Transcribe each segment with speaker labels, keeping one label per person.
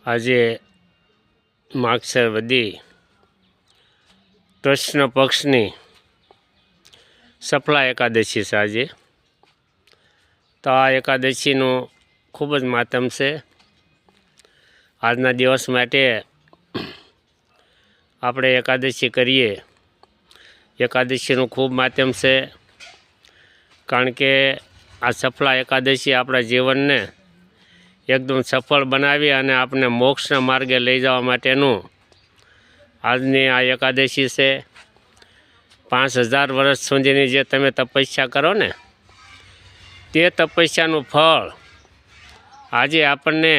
Speaker 1: આજે માગસર વધી કૃષ્ણ પક્ષની સફલા એકાદશી છે આજે. તો આ એકાદશીનું ખૂબ જ માતમ છે. આજના દિવસ માટે આપણે એકાદશી કરીએ. એકાદશીનું ખૂબ માધ્યમ છે, કારણ કે આ સફલા એકાદશી આપણા જીવનને એકદમ સફળ બનાવી અને આપણે મોક્ષના માર્ગે લઈ જવા માટેનું આજની આ એકાદશી છે. 5000 વર્ષ સુધીની જે તમે તપસ્યા કરો ને, તે તપસ્યાનું ફળ આજે આપણને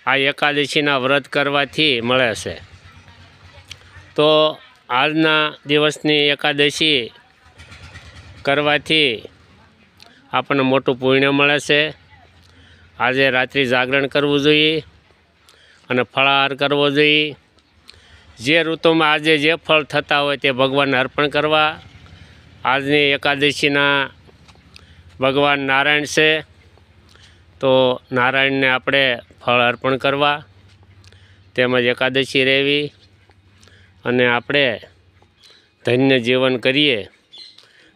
Speaker 1: આ એકાદશીના વ્રત કરવાથી મળે છે. તો આજના દિવસની એકાદશી કરવાથી આપણને મોટું પુણ્ય મળે છે. આજે રાત્રિ જાગરણ કરવું જોઈએ અને ફળાહાર કરવો જોઈએ. જે ઋતુમાં આજે જે ફળ થતા હોય તે ભગવાનને અર્પણ કરવા. આજની એકાદશીના ભગવાન નારાયણ છે, તો નારાયણને આપણે ફળ અર્પણ કરવા, તેમજ એકાદશી રહેવી અને આપણે ધન્ય જીવન કરીએ.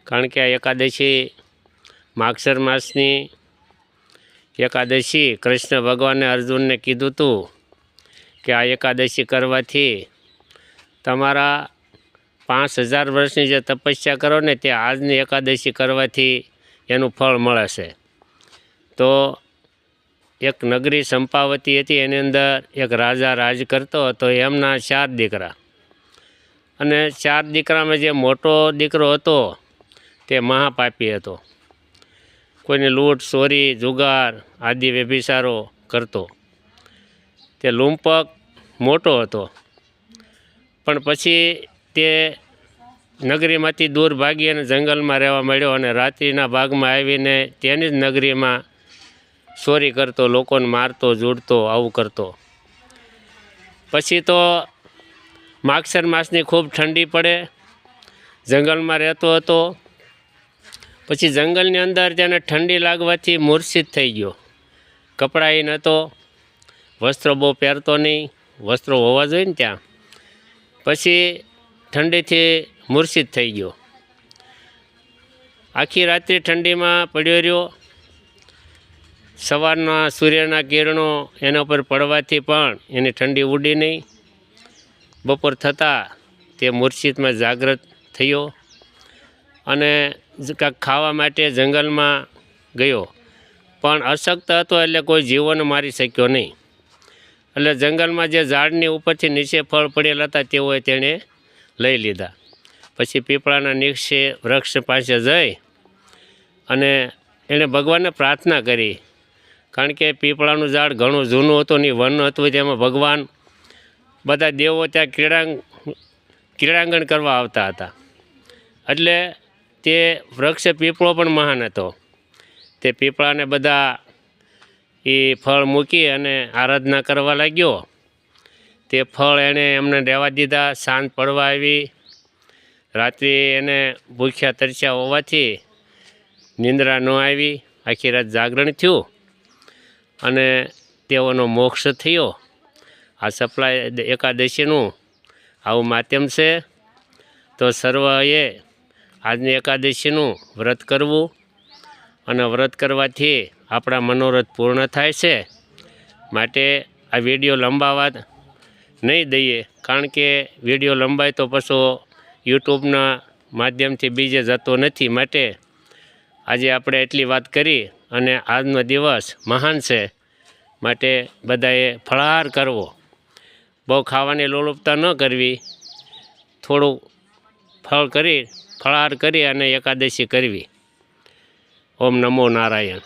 Speaker 1: કારણ કે આ એકાદશી માગસર માસની એકાદશી કૃષ્ણ ભગવાને અર્જુનને કીધું હતું કે આ એકાદશી કરવાથી તમારા 5000 વર્ષની જે તપસ્યા કરો ને, તે આજની એકાદશી કરવાથી એનું ફળ મળે છે. તો એક નગરી સંપાવતી હતી, એની અંદર એક રાજા રાજ કરતો હતો. એમના 4 દીકરા, અને 4 દીકરામાં જે મોટો દીકરો હતો તે મહાપાપી હતો. કોઈને લૂંટ, ચોરી, જુગાર આદિ વ્યભિચારો કરતો. તે લુંપક મોટો હતો, પણ પછી તે નગરીમાંથી દૂર ભાગી અને જંગલમાં રહેવા માંડ્યો અને રાત્રિના ભાગમાં આવીને તેની જ નગરીમાં ચોરી કરતો, લોકોને મારતો, જૂડતો, આવું કરતો. પછી તો માગસર માસની ખૂબ ઠંડી પડે, જંગલમાં રહેતો હતો. પછી જંગલની અંદર તેને ઠંડી લાગવાથી મૂર્છિત થઈ ગયો. કપડાં નહોતો, વસ્ત્રો બહુ પહેરતો નહીં, વસ્ત્રો હોવા જોઈએ ને ત્યાં. પછી ઠંડીથી મૂર્છિત થઈ ગયો. આખી રાત્રિ ઠંડીમાં પડ્યો રહ્યો. સવારના સૂર્યના કિરણો એના પર પડવાથી પણ એની ઠંડી ઉડી નહીં. બપોર થતાં તે મૂર્છિતમાં જાગૃત થયો અને કાંઈક ખાવા માટે જંગલમાં ગયો, પણ અશક્ત હતો એટલે કોઈ જીવોને મારી શક્યો નહીં. એટલે જંગલમાં જે ઝાડની ઉપરથી નીચે ફળ પડેલા હતા તેઓએ તેણે લઈ લીધા. પછી પીપળાના નીચે વૃક્ષ પાસે જઈ અને એણે ભગવાનને પ્રાર્થના કરી. કારણ કે પીપળાનું ઝાડ ઘણું જૂનું હતું ને વન હતું, તેમાં ભગવાન બધા દેવો ત્યાં ક્રીડાંગણ કરવા આવતા હતા. એટલે તે વૃક્ષ પીપળો પણ મહાન હતો. તે પીપળાને બધા એ ફળ મૂકી અને આરાધના કરવા લાગ્યો. તે ફળ એણે એમને રહેવા દીધા. સાંજ પડવા આવી. રાત્રિ એને ભૂખ્યા તરસ્યા હોવાથી નિંદ્રા ન આવી. આખી રાત જાગરણ થયું અને તેઓનો મોક્ષ થયો. આ સફલા એકાદશીનું આવું માધ્યમ છે. તો સર્વએ આજની એકાદશીનું વ્રત કરવું, અને વ્રત કરવાથી આપણા મનોરથ પૂર્ણ થાય છે. માટે આ વિડીયો લંબાવા નહીં દઈએ, કારણ કે વિડીયો લંબાય તો પછી યુટ્યુબના માધ્યમથી બીજે જતો નથી. માટે આજે આપણે એટલી વાત કરી, અને આજનો દિવસ મહાન છે. માટે બધાએ ફળાહાર કરવો, બહુ ખાવાની લોલુપતા ન કરવી. થોડું ફળાહાર કરી અને એકાદશી કરવી. ઓમ નમો નારાયણ.